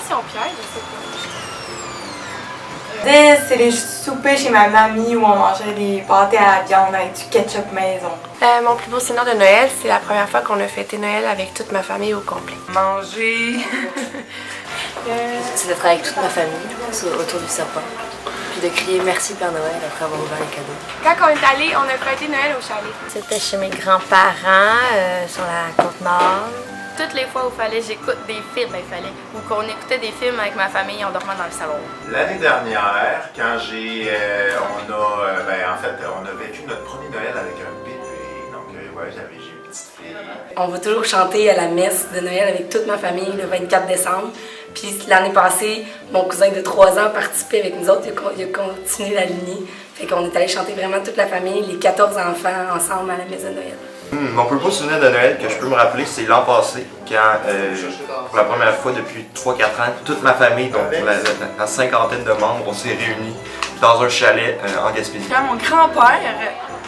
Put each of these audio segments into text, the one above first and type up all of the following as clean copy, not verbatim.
Mission Pierre, je sais pas. C'est les soupers chez ma mamie où on mangeait des pâtés à la viande avec du ketchup maison. Mon plus beau souvenir de Noël, c'est la première fois qu'on a fêté Noël avec toute ma famille au complet. Manger. C'est d'être avec toute ma famille autour du sapin. Puis de crier merci Père Noël après avoir ouvert les cadeaux. Quand on est allé, on a fêté Noël au chalet. C'était chez mes grands-parents sur la Côte-Nord. Toutes les fois où j'écoute des films, ou qu'on écoutait des films avec ma famille en dormant dans le salon. L'année dernière, quand on a vécu notre premier Noël avec un bébé, donc j'ai une petite fille. On va toujours chanter à la messe de Noël avec toute ma famille le 24 décembre. Puis l'année passée, mon cousin de 3 ans a participé avec nous autres, il a continué la lignée. Fait qu'on est allé chanter vraiment toute la famille, les 14 enfants ensemble à la messe de Noël. Mon plus beau souvenir de Noël que je peux me rappeler, c'est l'an passé, quand pour la première fois depuis 3-4 ans, toute ma famille, donc la cinquantaine de membres, on s'est réunis dans un chalet en Gaspésie. Quand mon grand-père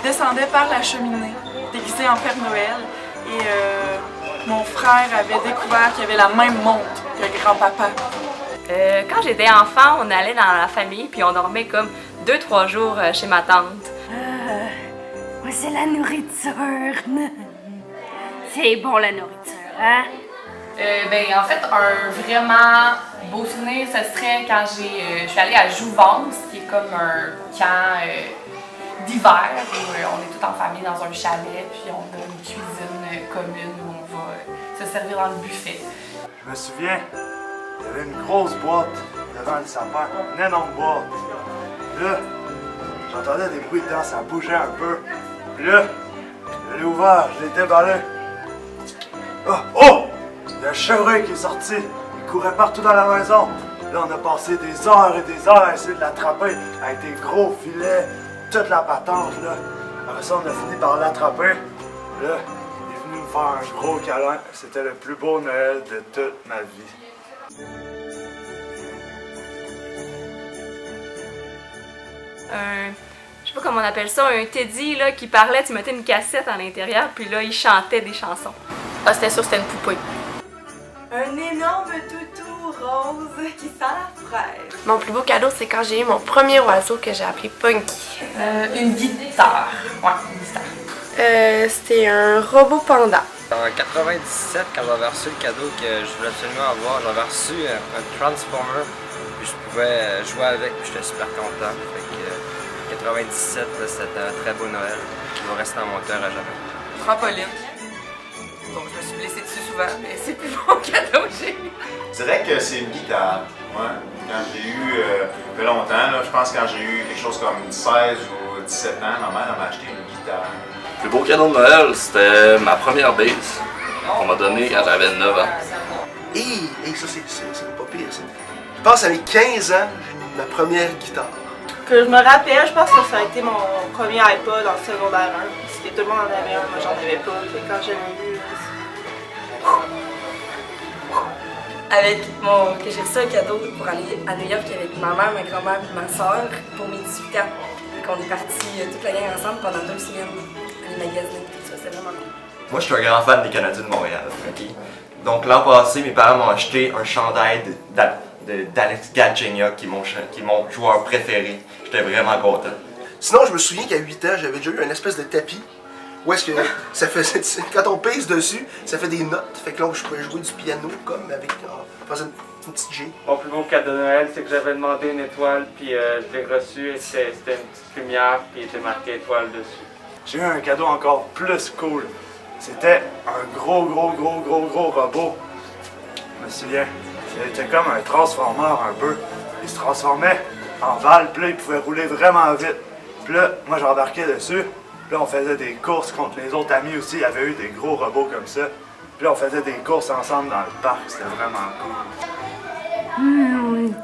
descendait par la cheminée, déguisé en Père Noël, et mon frère avait découvert qu'il avait la même montre que grand-papa. Quand j'étais enfant, on allait dans la famille puis on dormait comme 2-3 jours chez ma tante. Moi, c'est la nourriture. C'est bon, la nourriture, hein? En fait, un vraiment beau souvenir, ce serait quand je suis allée à Jouvence, qui est comme un camp d'hiver où on est tout en famille dans un chalet, puis on a une cuisine commune où on va se servir dans le buffet. Je me souviens, il y avait une grosse boîte devant le sapin, une énorme boîte. Là, j'entendais des bruits dedans, ça bougeait un peu. Puis là, je l'ai ouvert, je l'ai déballé. Oh! Il y a un chevreuil qui est sorti. Il courait partout dans la maison. Là, on a passé des heures et des heures à essayer de l'attraper avec des gros filets, toute la patente, là. Après ça, on a fini par l'attraper. Là, il est venu me faire un gros câlin. C'était le plus beau Noël de toute ma vie. Je sais pas comment on appelle ça, un Teddy là, qui parlait, tu mettais une cassette à l'intérieur, puis là, il chantait des chansons. Ah, c'était sûr, c'était une poupée. Un énorme toutou rose qui sent la fraise. Mon plus beau cadeau, c'est quand j'ai eu mon premier oiseau que j'ai appelé Punky. Une guitare. Ouais, une guitare. C'était un robot panda. En 97, quand j'avais reçu le cadeau que je voulais absolument avoir, j'avais reçu un Transformer, puis je pouvais jouer avec, puis j'étais super content. Fait que 97, c'était un très beau Noël qui va rester dans mon cœur à jamais. Trampoline. Donc je me suis blessée dessus souvent, mais c'est le plus beau cadeau que j'ai eu. Je dirais que c'est une guitare. Ouais. Quand j'ai eu, ça fait longtemps, là, je pense que quand j'ai eu quelque chose comme 16 ou 17 ans, ma mère m'a acheté une guitare. Le plus beau cadeau de Noël, c'était ma première base qu'on m'a donnée quand j'avais 9 ans. Et ça, c'est pas pire, ça. Je pense à mes 15 ans, j'ai eu ma première guitare. Que je me rappelle, je pense que ça a été mon premier iPod en secondaire 1. Parce que tout le monde en avait un, moi j'en avais pas. Fait que quand je l'ai eu, que j'ai reçu un cadeau pour aller à New York avec ma mère, ma grand-mère et ma soeur pour mes 18 ans. Fait qu'on est partis toute la gang ensemble pendant 2 semaines à les magasiner. C'était vraiment cool. Moi, je suis un grand fan des Canadiens de Montréal. Okay? Donc l'an passé, mes parents m'ont acheté un chandail d'Alex Galchenyuk, qui est mon joueur préféré. J'étais vraiment content. Sinon, je me souviens qu'à 8 ans, j'avais déjà eu une espèce de tapis où est-ce que ça faisait, quand on pèse dessus, ça fait des notes. Fait que là, je pouvais jouer du piano comme avec une petite G. Mon plus beau cadeau de Noël, c'est que j'avais demandé une étoile, puis je l'ai reçu et c'était une petite lumière, puis il était marqué étoile dessus. J'ai eu un cadeau encore plus cool. C'était un gros robot. Je me souviens, c'était comme un transformeur un peu. Il se transformait en balle, puis là, il pouvait rouler vraiment vite. Puis là, moi, j'embarquais dessus. Puis là, on faisait des courses contre les autres amis aussi. Il y avait eu des gros robots comme ça. Puis là, on faisait des courses ensemble dans le parc. C'était vraiment cool.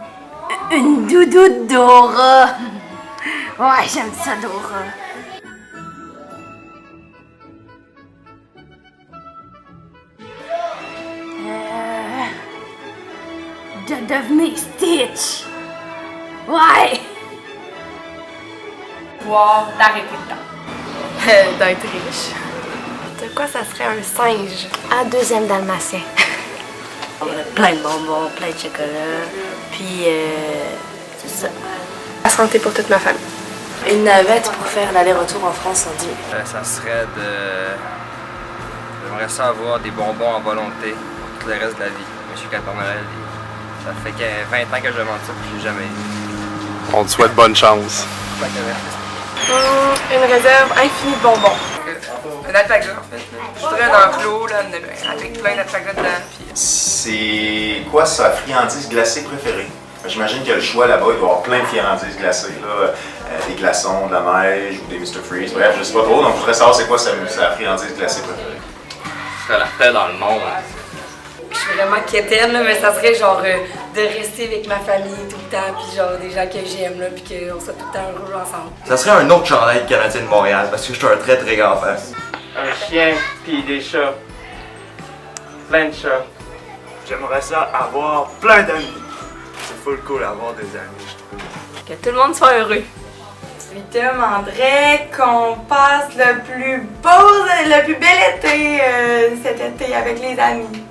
Une doudoune Dora. Ouais, j'aime ça, Dora. De devenir Stitch. Ouais. Pouvoir d'arrêter le temps. D'être riche. De quoi ça serait un singe? Un deuxième dalmatien. Plein de bonbons, plein de chocolat. Puis, c'est ça. La santé pour toute ma famille. Une navette pour faire l'aller-retour en France en 10 minutes. Ça serait de... J'aimerais ça avoir des bonbons en volonté pour tout le reste de la vie. Monsieur Père Noël, ça fait 20 ans que je demande ça puis j'ai jamais eu. On te souhaite bonne chance. Une réserve infinie de bonbons. Un alpaga, en fait. Je voudrais un enclos là, avec plein d'alpagas dedans. Puis... C'est quoi sa friandise glacée préférée? J'imagine qu'il y a le choix là-bas, il doit y avoir plein de friandises glacées, là, des glaçons, de la neige ou des Mr. Freeze. Bref, je sais pas trop, donc je voudrais savoir c'est quoi sa friandise glacée préférée. Ce serait la paix dans le monde. Je suis vraiment quétaine, là, mais ça serait genre de rester avec ma famille tout le temps, puis genre des gens que j'aime, là, puis qu'on soit tout le temps heureux ensemble. Ça serait un autre chandail canadien de Montréal, parce que je suis un très très grand fan. Un chien, puis des chats. Plein de chats. J'aimerais ça avoir plein d'amis. C'est full cool d'avoir des amis, je trouve. Que tout le monde soit heureux. Je lui demanderais qu'on passe le plus beau, le plus bel été cet été avec les amis.